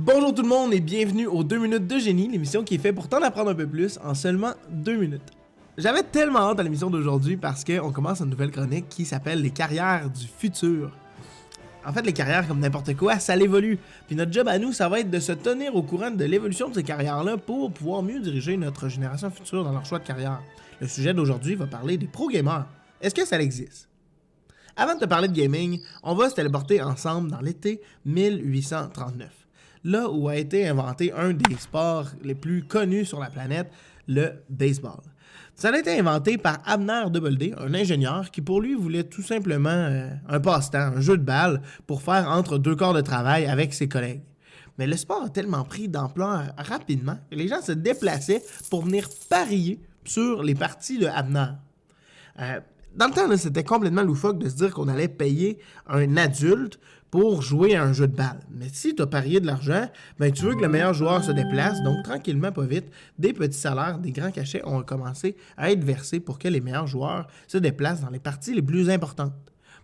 Bonjour tout le monde et bienvenue aux 2 minutes de génie, l'émission qui est faite pour t'en apprendre un peu plus en seulement 2 minutes. J'avais tellement hâte à l'émission d'aujourd'hui parce qu'on commence une nouvelle chronique qui s'appelle les carrières du futur. En fait, les carrières, comme n'importe quoi, ça l'évolue. Puis notre job à nous, ça va être de se tenir au courant de l'évolution de ces carrières-là pour pouvoir mieux diriger notre génération future dans leur choix de carrière. Le sujet d'aujourd'hui va parler des pro-gamers. Est-ce que ça existe? Avant de te parler de gaming, on va se téléporter ensemble dans l'été 1839. Là où a été inventé un des sports les plus connus sur la planète, le baseball. Ça a été inventé par Abner Doubleday, un ingénieur qui pour lui voulait tout simplement un passe-temps, un jeu de balle pour faire entre deux corps de travail avec ses collègues. Mais le sport a tellement pris d'ampleur rapidement que les gens se déplaçaient pour venir parier sur les parties de Abner. Dans le temps, là, c'était complètement loufoque de se dire qu'on allait payer un adulte pour jouer à un jeu de balle. Mais si tu as parié de l'argent, ben tu veux que le meilleur joueur se déplace, donc tranquillement, pas vite, des petits salaires, des grands cachets ont commencé à être versés pour que les meilleurs joueurs se déplacent dans les parties les plus importantes.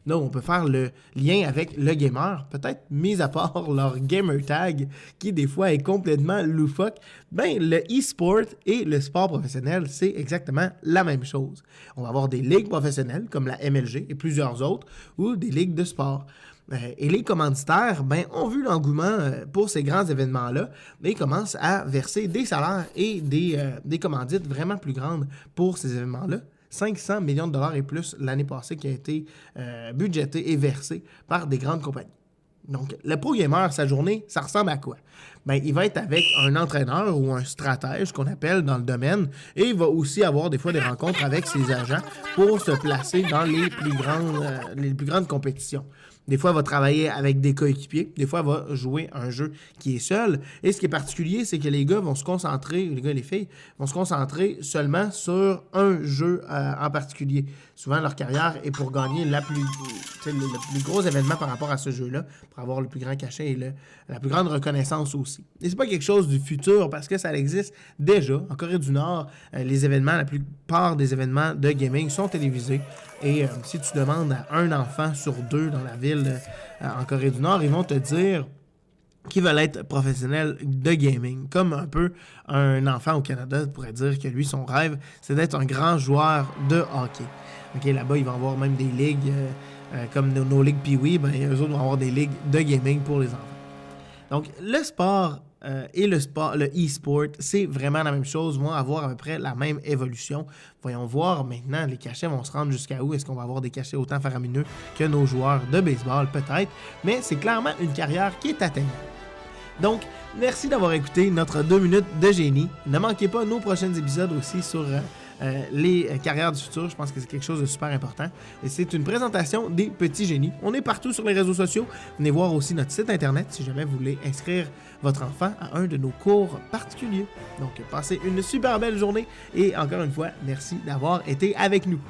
Donc, on peut faire le lien avec le gamer, peut-être mis à part leur gamer tag, qui des fois est complètement loufoque. Ben, le e-sport et le sport professionnel, c'est exactement la même chose. On va avoir des ligues professionnelles, comme la MLG et plusieurs autres, ou des ligues de sport. Et les commanditaires, ben, ont vu l'engouement pour ces grands événements-là, mais ils commencent à verser des salaires et des commandites vraiment plus grandes pour ces événements-là. 500 millions de dollars et plus l'année passée qui a été budgété et versé par des grandes compagnies. Donc, le pro-gamer, sa journée, ça ressemble à quoi? Ben, il va être avec un entraîneur ou un stratège qu'on appelle dans le domaine et il va aussi avoir des fois des rencontres avec ses agents pour se placer dans les plus grandes compétitions. Des fois, il va travailler avec des coéquipiers. Des fois, il va jouer un jeu qui est seul. Et ce qui est particulier, c'est que les gars vont se concentrer, les gars et les filles, vont se concentrer seulement sur un jeu en particulier. Souvent, leur carrière est pour gagner le plus gros événement par rapport à ce jeu-là, pour avoir le plus grand cachet et la plus grande reconnaissance aussi. Et c'est pas quelque chose du futur, parce que ça existe déjà. En Corée du Nord, la plupart des événements de gaming sont télévisés. Et si tu demandes à un enfant sur deux dans la ville en Corée du Nord, ils vont te dire qu'ils veulent être professionnels de gaming. Comme un peu un enfant au Canada pourrait dire que lui, son rêve, c'est d'être un grand joueur de hockey. Okay, là-bas, ils vont avoir même des ligues comme nos ligues Pee-Wee, ben, eux autres vont avoir des ligues de gaming pour les enfants. Donc, le sport et le e-sport, c'est vraiment la même chose, vont avoir à peu près la même évolution. Voyons voir maintenant, les cachets vont se rendre jusqu'à où? Est-ce qu'on va avoir des cachets autant faramineux que nos joueurs de baseball? Peut-être, mais c'est clairement une carrière qui est atteignable. Donc, merci d'avoir écouté notre 2 minutes de génie. Ne manquez pas nos prochains épisodes aussi sur les carrières du futur. Je pense que c'est quelque chose de super important. Et c'est une présentation des petits génies. On est partout sur les réseaux sociaux. Venez voir aussi notre site internet si jamais vous voulez inscrire votre enfant à un de nos cours particuliers. Donc, passez une super belle journée et encore une fois, merci d'avoir été avec nous.